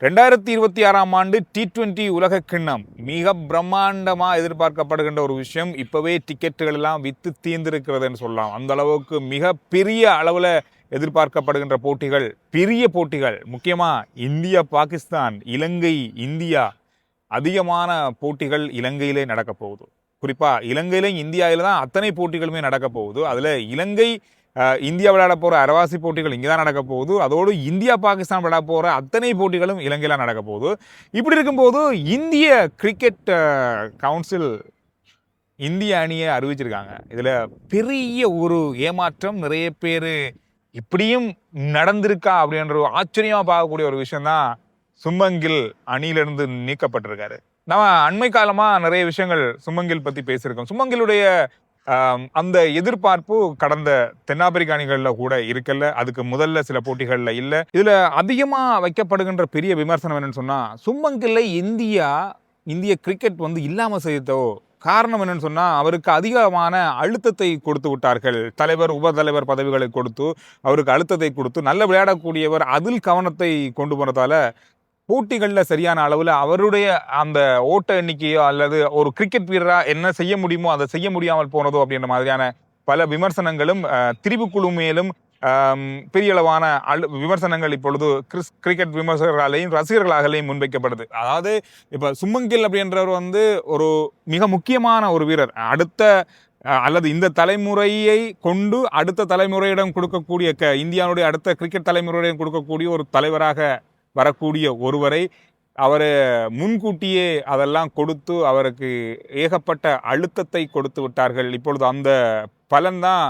2026ஆம் ஆண்டு T20 உலக கிண்ணம் மிக பிரம்மாண்டமாக எதிர்பார்க்கப்படுகின்ற ஒரு விஷயம். இப்போவே டிக்கெட்டுகள் எல்லாம் விற்று தீர்ந்திருக்கிறதுன்னு சொல்லலாம். அந்த அளவுக்கு மிக பெரிய அளவில் எதிர்பார்க்கப்படுகின்ற போட்டிகள், பெரிய போட்டிகள். முக்கியமாக இந்தியா, பாகிஸ்தான், இலங்கை, இந்தியா, அதிகமான போட்டிகள் இலங்கையிலே நடக்க போகுது. குறிப்பாக இலங்கையிலும் இந்தியாவில் தான் அத்தனை போட்டிகளுமே நடக்க போகுது. அதில் இலங்கை இந்தியா விளையாட போகிற அரவாசி போட்டிகள் இங்கே தான் நடக்க போகுது. அதோடு இந்தியா பாகிஸ்தான் விளையாட போகிற அத்தனை போட்டிகளும் இலங்கையில் நடக்க போகுது. இப்படி இருக்கும்போது இந்திய கிரிக்கெட் கவுன்சில் இந்திய அணியை அறிவிச்சிருக்காங்க. இதில் பெரிய ஒரு ஏமாற்றம். நிறைய பேர் இப்படியும் நடந்திருக்கா அப்படின்ற ஆச்சரியமாக பார்க்கக்கூடிய ஒரு விஷயம்தான் சுமங்கில் அணியிலிருந்து நீக்கப்பட்டிருக்காரு. நம்ம அண்மை காலமாக நிறைய விஷயங்கள் சுமங்கில் பற்றி பேசியிருக்கோம். சுமங்கிலுடைய அந்த எதிர்பார்ப்பு கடந்த தென்னாப்பிரிக்க அணிகளில் கூட இருக்கல. அதுக்கு முதல்ல சில போட்டிகளில் இல்லை. இதில் அதிகமாக வைக்கப்படுகின்ற பெரிய விமர்சனம் என்னன்னு சொன்னால், சுமங்கில்லை இந்திய கிரிக்கெட் இல்லாமல் செய்தோ காரணம் என்னன்னு சொன்னால், அவருக்கு அதிகமான அழுத்தத்தை கொடுத்து விட்டார்கள். தலைவர், உபதலைவர் பதவிகளை கொடுத்து அவருக்கு அழுத்தத்தை கொடுத்து, நல்ல விளையாடக்கூடியவர் அதில் கவனத்தை கொண்டு போனதால போட்டிகளில் சரியான அளவில் அவருடைய அந்த ஓட்ட எண்ணிக்கையோ அல்லது ஒரு கிரிக்கெட் வீரராக என்ன செய்ய முடியுமோ அதை செய்ய முடியாமல் போனதோ அப்படின்ற மாதிரியான பல விமர்சனங்களும் திரிபுக்குழு மேலும் பெரிய அளவான விமர்சனங்கள் இப்பொழுது கிரிக்கெட் விமர்சகர்களாலேயும் ரசிகர்களாலேயும் முன்வைக்கப்படுது. அதாவது இப்போ சுமங்கில் அப்படின்றவர் ஒரு மிக முக்கியமான ஒரு வீரர். அடுத்த அல்லது இந்த தலைமுறையை கொண்டு அடுத்த தலைமுறையிடம் கொடுக்கக்கூடிய இந்தியாவுடைய அடுத்த கிரிக்கெட் தலைமுறையிடம் கொடுக்கக்கூடிய ஒரு தலைவராக வரக்கூடிய ஒருவரை அவர் முன்கூட்டியே அதெல்லாம் கொடுத்து அவருக்கு ஏகப்பட்ட அழுத்தத்தை கொடுத்து விட்டார்கள். இப்பொழுது அந்த பலன்தான்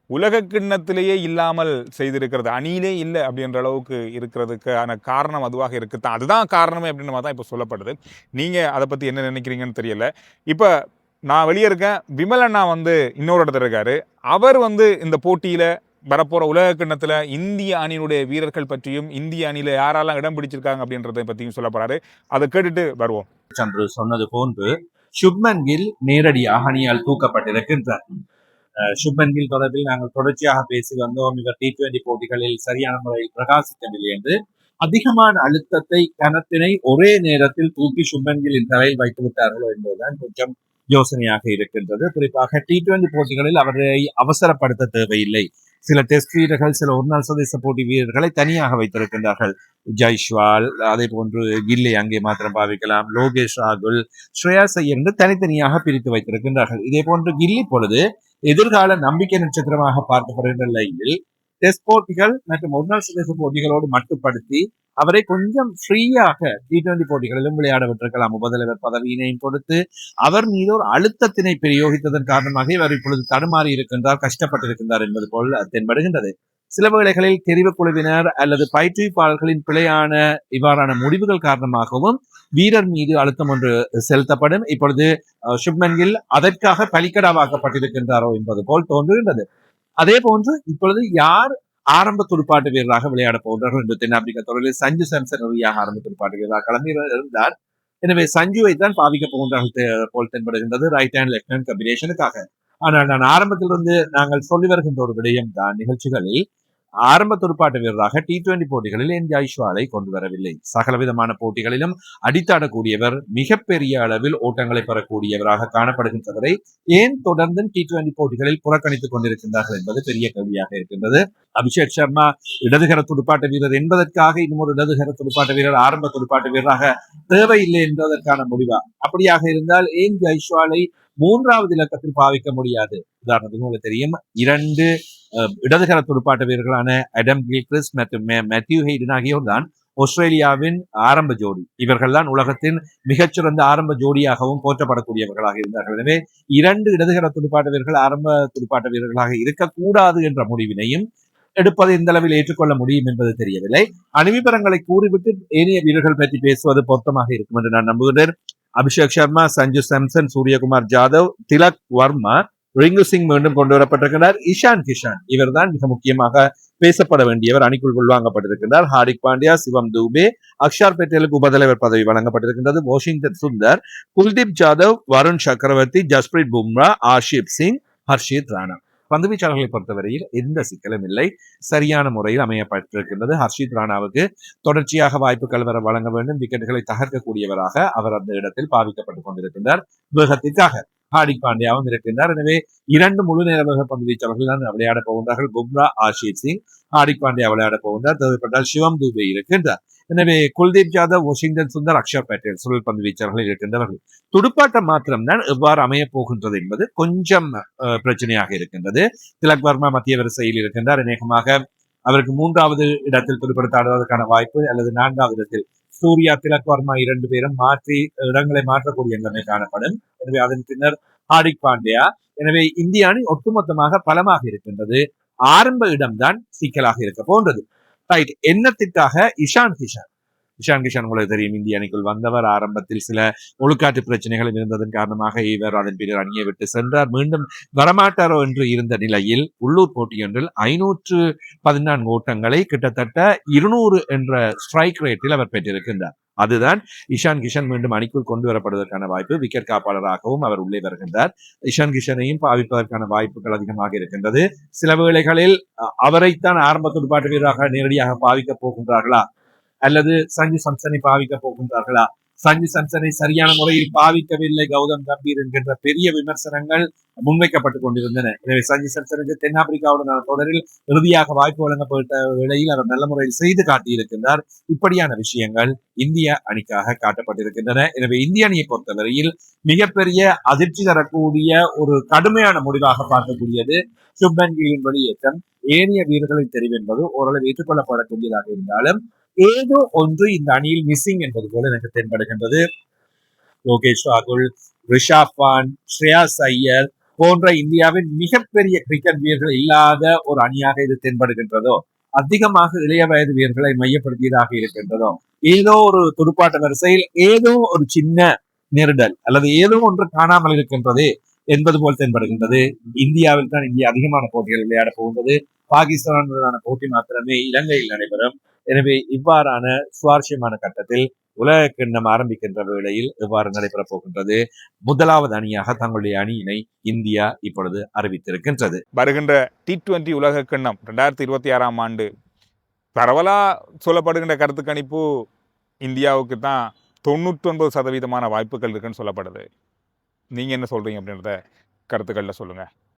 உலக கிண்ணத்திலேயே இல்லாமல் செய்திருக்கிறது. அணியிலே இல்லை அப்படின்ற அளவுக்கு இருக்கிறதுக்கான காரணம் அதுவாக இருக்குது. அதுதான் காரணமே அப்படின்னு மாதிரி தான் இப்போ சொல்லப்படுது. நீங்கள் அதை பற்றி என்ன நினைக்கிறீங்கன்னு தெரியல. இப்போ நான் வெளியே இருக்கேன், விமல் அண்ணா இன்னொரு இடத்துல இருக்காரு. அவர் இந்த போட்டியில் வரப்போற உலக கிண்ணத்துல இந்திய அணியினுடைய வீரர்கள் பற்றியும் இந்திய அணியில யாரெல்லாம் இடம் பிடிச்சிருக்காங்க அப்படின்றத பற்றியும் சொல்ல போறாரு. அதை கேட்டுட்டு வருவோம். சந்திர சொன்னது போன்று சுப்மன் கில் நேரடியாக அணியால் தூக்கப்பட்டிருக்கின்றார். சுப்மன் கில் தொடர்பில் நாங்கள் தொடர்ச்சியாக பேசி வந்தோம். இவர் T20 போட்டிகளில் சரியான முறையில் பிரகாசிக்கவில்லை என்று அதிகமான அழுத்தத்தை கனத்தினை ஒரே நேரத்தில் தூக்கி சுப்மன் கில்லின் தலையில் வைத்து விட்டார்களோ என்பதுதான் கொஞ்சம் யோசனையாக இருக்கின்றது. குறிப்பாக T20 போட்டிகளில் அவரை அவசரப்படுத்த தேவையில்லை. சில டெஸ்ட் வீரர்கள், சில ஒருநாள் சர்வதேச போட்டி வீரர்களை தனியாக வைத்திருக்கின்றார்கள். ஜெய்ஸ்வால், அதே போன்று கில்லை அங்கே மாத்திரம் பாவிக்கலாம், லோகேஷ் ராகுல், ஸ்ரேயாஸ் ஐயர் என்று தனித்தனியாக பிரித்து வைத்திருக்கின்றார்கள். இதே போன்று கில்லி பொழுது எதிர்கால நம்பிக்கை நட்சத்திரமாக பார்க்கப்படுகின்ற நிலையில் டெஸ்ட் போட்டிகள் மற்றும் ஒருநாள் சர்வதேச போட்டிகளோடு மட்டுப்படுத்தி அவரை கொஞ்சம் ஃப்ரீயாக T20 போட்டிகளிலும் விளையாட விட்டிருக்கலாம். உபதலைவர் பதவியினையும் கொடுத்து அவர் மீது ஒரு அழுத்தத்தினை பிரயோகித்ததன் காரணமாக இவர் இப்பொழுது தடுமாறி இருக்கின்றார், கஷ்டப்பட்டிருக்கின்றார் என்பது போல் தென்படுகின்றது. சில வேளைகளில் தெரிவு குழுவினர் அல்லது பயிற்றுவிப்பாளர்களின் பிழையான இவ்வாறான முடிவுகள் காரணமாகவும் வீரர் மீது அழுத்தம் ஒன்று செலுத்தப்படும். இப்பொழுது சுப்மன் கில் அதற்காக பலிக்கடாவாக்கப்பட்டிருக்கின்றாரோ என்பது போல் தோன்றுகின்றது. அதே போன்று இப்பொழுது யார் ஆரம்ப துடுப்பாட்ட வீரராக விளையாட போகிறார்கள் என்று தென்னாப்பிரிக்கா தொடரில் சஞ்சு சாம்சன் ஆரம்ப துடுப்பாட்ட வீரராக களமில் இருந்தார். எனவே சஞ்சுவை தான் பாவிக்க போகின்றார்கள் போல் தென்படுகின்றது ரைட் ஹேண்ட் லெஃப்ட் ஹேண்ட் கம்பினேஷனுக்காக. ஆனால் நான் ஆரம்பத்திலிருந்து நாங்கள் சொல்லி வருகின்ற ஒரு விடயம் தான், நிகழ்ச்சிகளில் ஆரம்ப துடுப்பாட்ட வீரராக T20 போட்டிகளில் என் ஜெய்ஸ்வாலை கொண்டு வரவில்லை. சகலவிதமான போட்டிகளிலும் அடித்தாடக்கூடியவர், மிகப்பெரிய அளவில் ஓட்டங்களை பெறக்கூடியவராக காணப்படுகின்றவரை ஏன் தொடர்ந்து T20 போட்டிகளில் புறக்கணித்துக் கொண்டிருக்கின்றார்கள் என்பது பெரிய கேள்வியாக இருக்கின்றது. அபிஷேக் சர்மா இடதுகர துடுப்பாட்ட வீரர் என்பதற்காக இன்னொரு இடதுகர துடுப்பாட்ட வீரர் ஆரம்ப துடுப்பாட்ட வீரராக தேவையில்லை என்பதற்கான முடிவா? அப்படியாக இருந்தால் ஏன் ஜெய்ஸ்வாலை மூன்றாவது இலக்கத்தில் பாவிக்க முடியாது? உதாரணத்துக்கு உங்களுக்கு தெரியும், 2 இடதுகர துடுப்பாட்ட வீரர்களான அடம் கில்கிறிஸ்ட் மற்றும் மேத்யூ ஹெய்டன் ஆகியோர் தான் ஆஸ்திரேலியாவின் ஆரம்ப ஜோடி. இவர்கள் தான் உலகத்தின் மிகச்சிறந்த ஆரம்ப ஜோடியாகவும் போற்றப்படக்கூடியவர்களாக இருந்தார்கள். எனவே 2 இடதுகர துடுப்பாட்ட வீரர்கள் ஆரம்ப துடுப்பாட்ட வீரர்களாக இருக்கக்கூடாது என்ற முடிவினையும் எடுப்பதை இந்த அளவில் ஏற்றுக்கொள்ள முடியும் என்பது தெரியவில்லை. அணிவிபரங்களை கூறிவிட்டு ஏனைய வீரர்கள் பற்றி பேசுவது பொருத்தமாக இருக்கும் என்று நான் நம்புகிறேன். அபிஷேக் சர்மா, சஞ்சு சாம்சன், சூரியகுமார் ஜாதவ், திலக் வர்மா, ரிங்கு சிங் மீண்டும் கொண்டு வரப்பட்டிருக்கிறார். இஷான் கிஷான் இவர் தான் மிக முக்கியமாக பேசப்பட வேண்டியவர், அணிக்குள் உள்வாங்கப்பட்டிருக்கிறார். ஹார்திக் பாண்டியா, சிவம் தூபே, அக்ஷார் பட்டேலுக்கு உபதலைவர் பதவி வழங்கப்பட்டிருக்கின்றது. வாஷிங்டன் சுந்தர், குல்தீப் ஜாதவ், வருண் சக்கரவர்த்தி, ஜஸ்பிரீத் பும்ரா, ஆஷிப் சிங், ஹர்ஷித் ராணா. பந்துவீச்சாளர்களை பொறுத்தவரையில் எந்த சிக்கலும் இல்லை, சரியான முறையில் அமையப்பட்டிருக்கின்றது. ஹர்ஷித் ராணாவுக்கு தொடர்ச்சியாக வாய்ப்புகள் வழங்க வேண்டும். விக்கெட்டுகளை தகர்க்கக்கூடியவராக அவர் அந்த இடத்தில் பாவிக்கப்பட்டுக் கொண்டிருக்கின்றார். வேகத்திற்காக ஹார்திக் பாண்டியாவும் இருக்கின்றார். எனவே 2 முழு நேர வேக பந்து வீச்சாளர்கள் தான் விளையாட போகின்றார்கள். பும்ரா, ஆஷித் சிங், ஹார்திக் பாண்டியா விளையாட போகின்றார். தேவைப்பட்டால் சிவம் துபே இருக்கின்றார். எனவே குல்தீப் யாதவ், வாஷிங்டன் சுந்தர், அக்ஷர் பட்டேல் சுழல் பந்து வீச்சாளர்கள் இருக்கின்றவர்கள். துடுப்பாட்டம் மாத்திரம்தான் எவ்வாறு அமைய போகின்றது என்பது கொஞ்சம் பிரச்சனையாக இருக்கின்றது. திலக் வர்மா மத்திய வரிசையில் இருக்கின்றார். அநேகமாக அவருக்கு 3வது இடத்தில் துடுப்படுத்தாடுவதற்கான வாய்ப்பு, அல்லது 4வது இடத்தில் சூர்யா, திலக் வர்மா 2 பேரும் மாற்றி இடங்களை மாற்றக்கூடிய நிலைமை காணப்படும். எனவே அதன் பின்னர் ஹார்திக் பாண்டியா. எனவே இந்திய அணி ஒட்டுமொத்தமாக பலமாக இருக்கின்றது. ஆரம்ப இடம்தான் சிக்கலாக இருக்க போன்றது. ரைட். எண்ணத்திற்காக இஷான் கிஷன் உங்களுக்கு தெரியும், இந்திய அணிக்குள் வந்தவர். ஆரம்பத்தில் சில ஒழுக்காற்று பிரச்சனைகள் இருந்ததன் காரணமாக இவர் அதன் பின்னர் அணியை விட்டு சென்றார். மீண்டும் வரமாட்டாரோ என்று இருந்த நிலையில் உள்ளூர் போட்டியொன்றில் 514 ஓட்டங்களை கிட்டத்தட்ட 200 என்ற ஸ்ட்ரைக் ரேட்டில் அவர் பெற்றிருக்கின்றார். அதுதான் இஷான் கிஷன் மீண்டும் அணிக்குள் கொண்டு வரப்படுவதற்கான வாய்ப்பு. விக்கெட் காப்பாளராகவும் அவர் உள்ளே வருகின்றார். இஷான் கிஷனையும் பாவிப்பதற்கான வாய்ப்புகள் அதிகமாக இருக்கின்றது. சில வேளைகளில் அவரைத்தான் ஆரம்ப துடுப்பாட்ட வீரராக நேரடியாக பாவிக்கப் போகின்றார்களா, அல்லது சஞ்சு சாம்சனை பாவிக்க போகின்றார்களா? சஞ்சு சாம்சனை சரியான முறையில் பாவிக்கவில்லை கௌதம் கம்பீர் என்கின்ற பெரிய விமர்சனங்கள் முன்வைக்கப்பட்டுக் கொண்டிருந்தன. எனவே சஞ்சு சாம்சனுக்கு தென்னாப்பிரிக்காவுடனான தொடரில் இறுதியாக வாய்ப்பு வழங்கப்பட்ட வேளையில் அவர் நல்ல முறையில் செய்து காட்டியிருக்கின்றார். இப்படியான விஷயங்கள் இந்திய அணிக்காக காட்டப்பட்டிருக்கின்றன. எனவே இந்திய அணியை பொறுத்தவரையில் மிகப்பெரிய அதிர்ச்சி தரக்கூடிய ஒரு கடுமையான முடிவாக பார்க்கக்கூடியது சுப்மன் கில்லின் வெளியேற்றம். ஏனைய வீரர்களின் தெரிவு என்பது ஓரளவு ஏற்றுக்கொள்ளப்படக்கூடியதாக இருந்தாலும் ஏதோ ஒன்று இந்த அணியில் மிஸ்ஸிங் என்பது போல எனக்கு தென்படுகின்றது. லோகேஷ் ராகுல், ரிஷாப் பாண்ட், ஸ்ரேயாஸ் ஐயர் போன்ற இந்தியாவின் மிகப்பெரிய கிரிக்கெட் வீரர்கள் இல்லாத ஒரு அணியாக இது தென்படுகின்றதோ, அதிகமாக இளைய வயது வீரர்களை மையப்படுத்தியதாக இருக்கின்றதோ, ஏதோ ஒரு துடுப்பாட்ட வரிசையில் ஏதோ ஒரு சின்ன நெருடல் அல்லது ஏதோ ஒன்று காணாமல் இருக்கின்றது என்பது போல் தென்படுகின்றது. இந்தியாவில் தான் இந்தியா அதிகமான போட்டிகள் விளையாட போகின்றது. பாகிஸ்தானுடனான போட்டி மாத்திரமே இலங்கையில் நடைபெறும். எனவே இவ்வாறான சுவாரஸ்யமான கட்டத்தில் உலக கிண்ணம் ஆரம்பிக்கின்ற வேளையில் எவ்வாறு நடைபெறப் போகின்றது? முதலாவது அணியாக தங்களுடைய அணியினை இந்தியா இப்பொழுது அறிவித்திருக்கின்றது. வருகின்ற T20 உலக கிண்ணம் 2026 ஆண்டு பரவலா சொல்லப்படுகின்ற கருத்து கணிப்பு இந்தியாவுக்கு தான் 99% வாய்ப்புகள் இருக்குன்னு சொல்லப்படுது. நீங்க என்ன சொல்றீங்க அப்படின்றத கருத்துக்கள்ல சொல்லுங்க.